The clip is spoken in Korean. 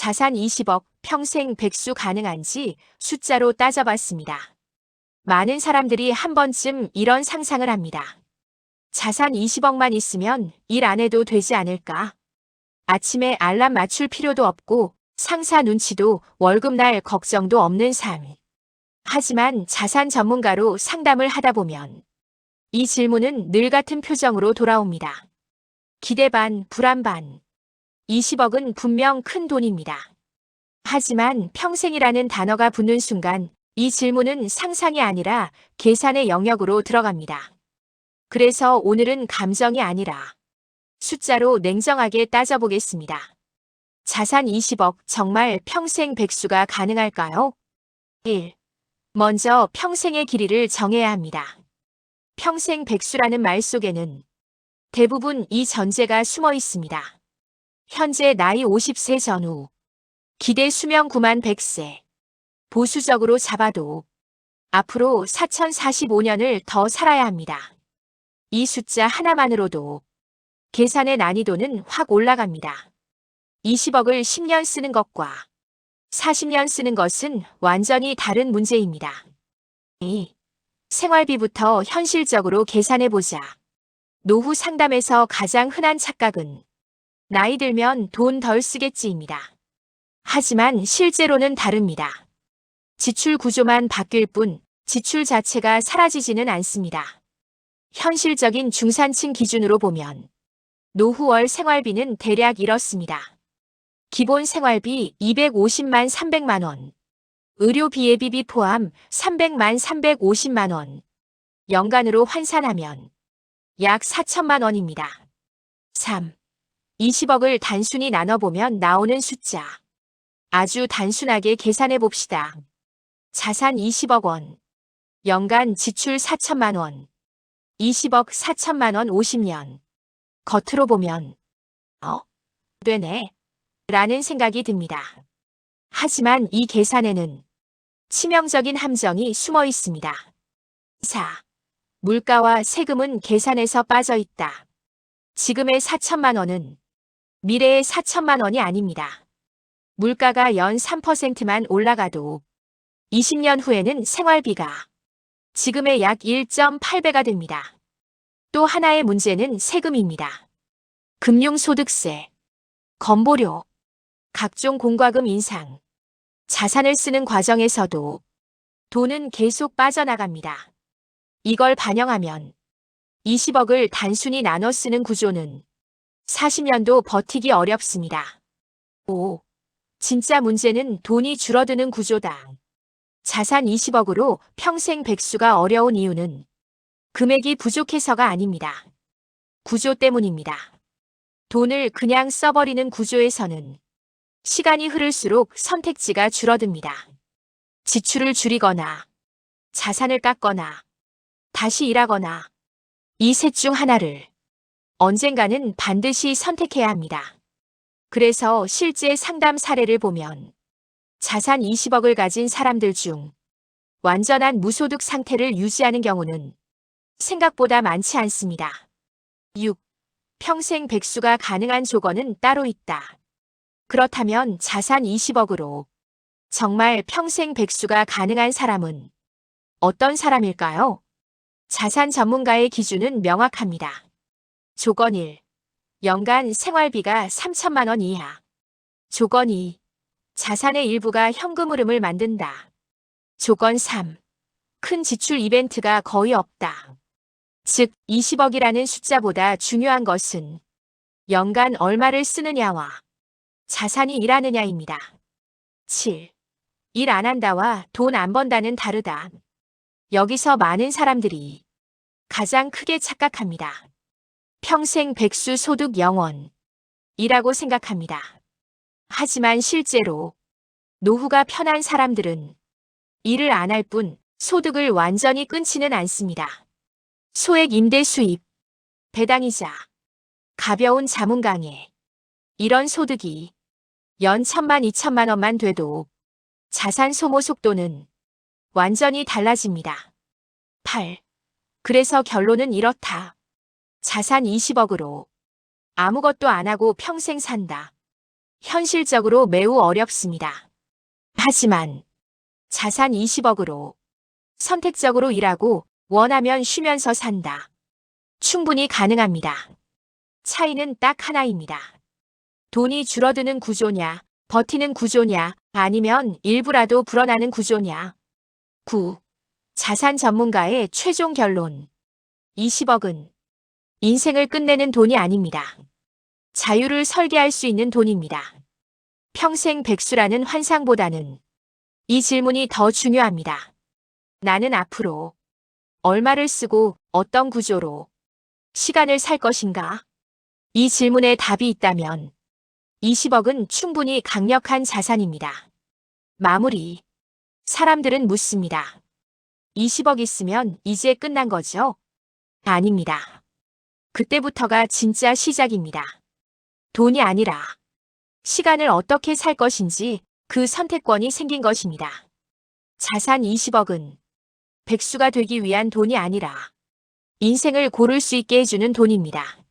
자산 20억, 평생 백수 가능한지 숫자로 따져봤습니다. 많은 사람들이 한 번쯤 이런 상상을 합니다. 자산 20억만 있으면 일 안 해도 되지 않을까? 아침에 알람 맞출 필요도 없고 상사 눈치도 월급날 걱정도 없는 삶. 하지만 자산 전문가로 상담을 하다 보면 이 질문은 늘 같은 표정으로 돌아옵니다. 기대 반, 불안 반. 20억은 분명 큰 돈입니다. 하지만 평생이라는 단어가 붙는 순간 이 질문은 상상이 아니라 계산의 영역으로 들어갑니다. 그래서 오늘은 감정이 아니라 숫자로 냉정하게 따져보겠습니다. 자산 20억 정말 평생 백수가 가능할까요? 1. 먼저 평생의 길이를 정해야 합니다. 평생 백수라는 말 속에는 대부분 이 전제가 숨어 있습니다. 현재 나이 50세 전후, 기대 수명 9만 100세. 보수적으로 잡아도 앞으로 4045년을 더 살아야 합니다. 이 숫자 하나만으로도 계산의 난이도는 확 올라갑니다. 20억을 10년 쓰는 것과 40년 쓰는 것은 완전히 다른 문제입니다. 2. 생활비부터 현실적으로 계산해보자. 노후 상담에서 가장 흔한 착각은 나이 들면 돈 덜 쓰겠지입니다. 하지만 실제로는 다릅니다. 지출 구조만 바뀔 뿐 지출 자체가 사라지지는 않습니다. 현실적인 중산층 기준으로 보면 노후 월 생활비는 대략 이렇습니다. 기본 생활비 250만 300만 원, 의료비 예비비 포함 300만 350만 원, 연간으로 환산하면 약 4천만 원입니다. 3. 20억을 단순히 나눠보면 나오는 숫자. 아주 단순하게 계산해 봅시다. 자산 20억 원, 연간 지출 4천만 원, 20억 4천만 원 50년. 겉으로 보면 되네 라는 생각이 듭니다. 하지만 이 계산에는 치명적인 함정이 숨어 있습니다. 4. 물가와 세금은 계산에서 빠져 있다. 지금의 4천만 원은 미래의 4천만 원이 아닙니다. 물가가 연 3%만 올라가도 20년 후에는 생활비가 지금의 약 1.8배가 됩니다. 또 하나의 문제는 세금입니다. 금융소득세, 건보료, 각종 공과금 인상, 자산을 쓰는 과정에서도 돈은 계속 빠져나갑니다. 이걸 반영하면 20억을 단순히 나눠 쓰는 구조는 40년도 버티기 어렵습니다. 5. 진짜 문제는 돈이 줄어드는 구조다. 자산 20억으로 평생 백수가 어려운 이유는 금액이 부족해서가 아닙니다. 구조 때문입니다. 돈을 그냥 써버리는 구조에서는 시간이 흐를수록 선택지가 줄어듭니다. 지출을 줄이거나 자산을 깎거나 다시 일하거나 이 셋 중 하나를 언젠가는 반드시 선택해야 합니다. 그래서 실제 상담 사례를 보면 자산 20억을 가진 사람들 중 완전한 무소득 상태를 유지하는 경우는 생각보다 많지 않습니다. 6. 평생 백수가 가능한 조건은 따로 있다. 그렇다면 자산 20억으로 정말 평생 백수가 가능한 사람은 어떤 사람일까요? 자산 전문가의 기준은 명확합니다. 조건 1. 연간 생활비가 3천만 원 이하. 조건 2. 자산의 일부가 현금 흐름을 만든다. 조건 3. 큰 지출 이벤트가 거의 없다. 즉, 20억이라는 숫자보다 중요한 것은 연간 얼마를 쓰느냐와 자산이 일하느냐입니다. 7. 일 안 한다와 돈 안 번다는 다르다. 여기서 많은 사람들이 가장 크게 착각합니다. 평생 백수 소득 영원이라고 생각합니다. 하지만 실제로 노후가 편한 사람들은 일을 안 할 뿐 소득을 완전히 끊지는 않습니다. 소액 임대 수입, 배당이자, 가벼운 자문 강의. 이런 소득이 연 1천만 2천만 원만 돼도 자산 소모 속도는 완전히 달라집니다. 8. 그래서 결론은 이렇다. 자산 20억으로 아무것도 안 하고 평생 산다. 현실적으로 매우 어렵습니다. 하지만 자산 20억으로 선택적으로 일하고 원하면 쉬면서 산다. 충분히 가능합니다. 차이는 딱 하나입니다. 돈이 줄어드는 구조냐, 버티는 구조냐, 아니면 일부라도 불어나는 구조냐. 9. 자산 전문가의 최종 결론. 20억은 인생을 끝내는 돈이 아닙니다. 자유를 설계할 수 있는 돈입니다. 평생 백수라는 환상보다는 이 질문이 더 중요합니다. 나는 앞으로 얼마를 쓰고 어떤 구조로 시간을 살 것인가? 이 질문에 답이 있다면 20억은 충분히 강력한 자산입니다. 마무리. 사람들은 묻습니다. 20억 있으면 이제 끝난 거죠? 아닙니다. 그때부터가 진짜 시작입니다. 돈이 아니라 시간을 어떻게 살 것인지 그 선택권이 생긴 것입니다. 자산 20억은 백수가 되기 위한 돈이 아니라 인생을 고를 수 있게 해주는 돈입니다.